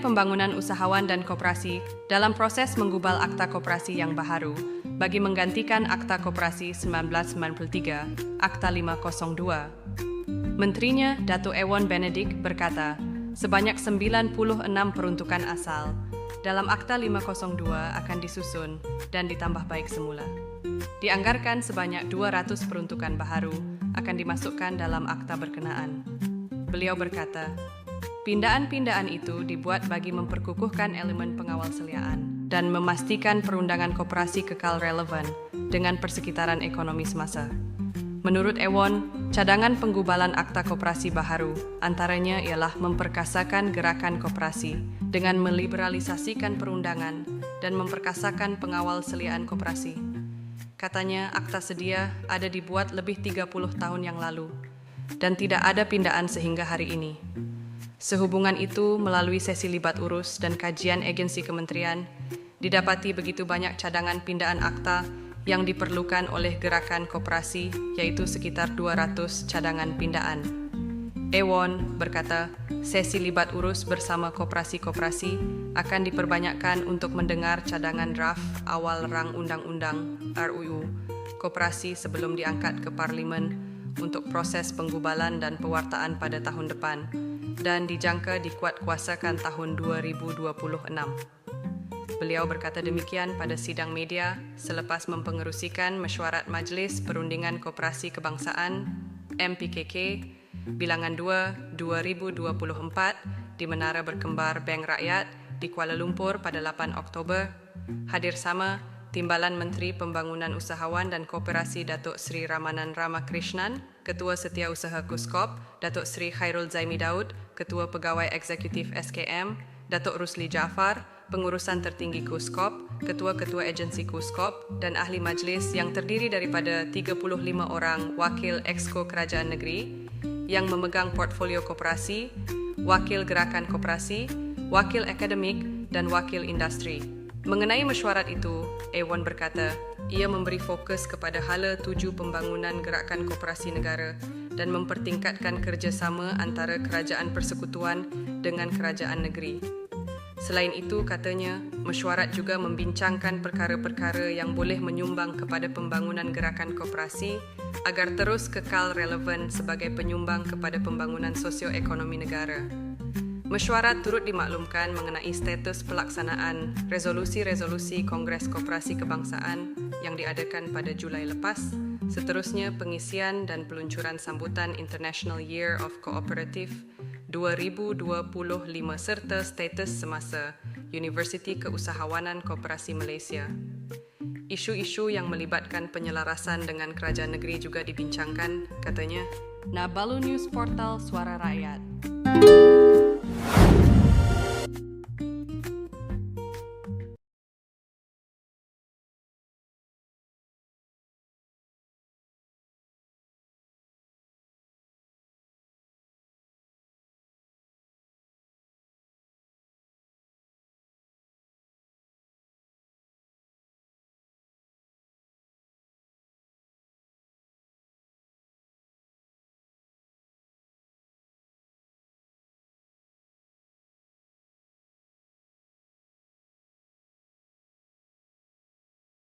Pembangunan Usahawan dan Koperasi dalam proses menggubal Akta Koperasi yang baharu bagi menggantikan Akta Koperasi 1993, Akta 502. Menterinya, Datuk Ewon Benedict, berkata, sebanyak 96 peruntukan asal dalam Akta 502 akan disusun dan ditambah baik semula. Dianggarkan sebanyak 200 peruntukan baharu akan dimasukkan dalam akta berkenaan. Beliau berkata, pindaan-pindaan itu dibuat bagi memperkukuhkan elemen pengawal seliaan dan memastikan perundangan koperasi kekal relevan dengan persekitaran ekonomi semasa. Menurut Ewon, cadangan penggubalan akta koperasi baharu antaranya ialah memperkasakan gerakan koperasi dengan meliberalisasikan perundangan dan memperkasakan pengawal seliaan koperasi. Katanya, akta sedia ada dibuat lebih 30 tahun yang lalu dan tidak ada pindaan sehingga hari ini. Sehubungan itu, melalui sesi libat urus dan kajian agensi kementerian, didapati begitu banyak cadangan pindaan akta yang diperlukan oleh gerakan koperasi, yaitu sekitar 200 cadangan pindaan. Ewon berkata, sesi libat urus bersama koperasi-koperasi akan diperbanyakkan untuk mendengar cadangan draft awal rang undang-undang RUU koperasi sebelum diangkat ke Parlimen untuk proses penggubalan dan pewartaan pada tahun depan dan dijangka dikuatkuasakan tahun 2026. Beliau berkata demikian pada sidang media selepas mempengerusikan mesyuarat Majlis Perundingan Koperasi Kebangsaan MPKK Bilangan 2 2024 di Menara Berkembar Bank Rakyat di Kuala Lumpur pada 8 Oktober. Hadir sama Timbalan Menteri Pembangunan Usahawan dan Koperasi Datuk Seri Ramanan Ramakrishnan, Ketua Setiausaha KUSKOP, Datuk Seri Khairul Zaimi Daud, Ketua Pegawai Eksekutif SKM, Datuk Rusli Jaafar, Pengurusan Tertinggi KUSKOP, Ketua-Ketua Agensi KUSKOP, dan Ahli Majlis yang terdiri daripada 35 orang Wakil Exco Kerajaan Negeri yang memegang portfolio koperasi, Wakil Gerakan Koperasi, Wakil Akademik, dan Wakil Industri. Mengenai mesyuarat itu, Ewon berkata, ia memberi fokus kepada hala tuju pembangunan gerakan koperasi negara dan mempertingkatkan kerjasama antara kerajaan persekutuan dengan kerajaan negeri. Selain itu, katanya, mesyuarat juga membincangkan perkara-perkara yang boleh menyumbang kepada pembangunan gerakan koperasi agar terus kekal relevan sebagai penyumbang kepada pembangunan sosioekonomi negara. Mesyuarat turut dimaklumkan mengenai status pelaksanaan resolusi-resolusi Kongres Koperasi Kebangsaan yang diadakan pada Julai lepas, seterusnya pengisian dan peluncuran sambutan International Year of Cooperative 2025 serta status semasa Universiti Keusahawanan Koperasi Malaysia. Isu-isu yang melibatkan penyelarasan dengan kerajaan negeri juga dibincangkan, katanya. Nabalu News Portal Suara Rakyat.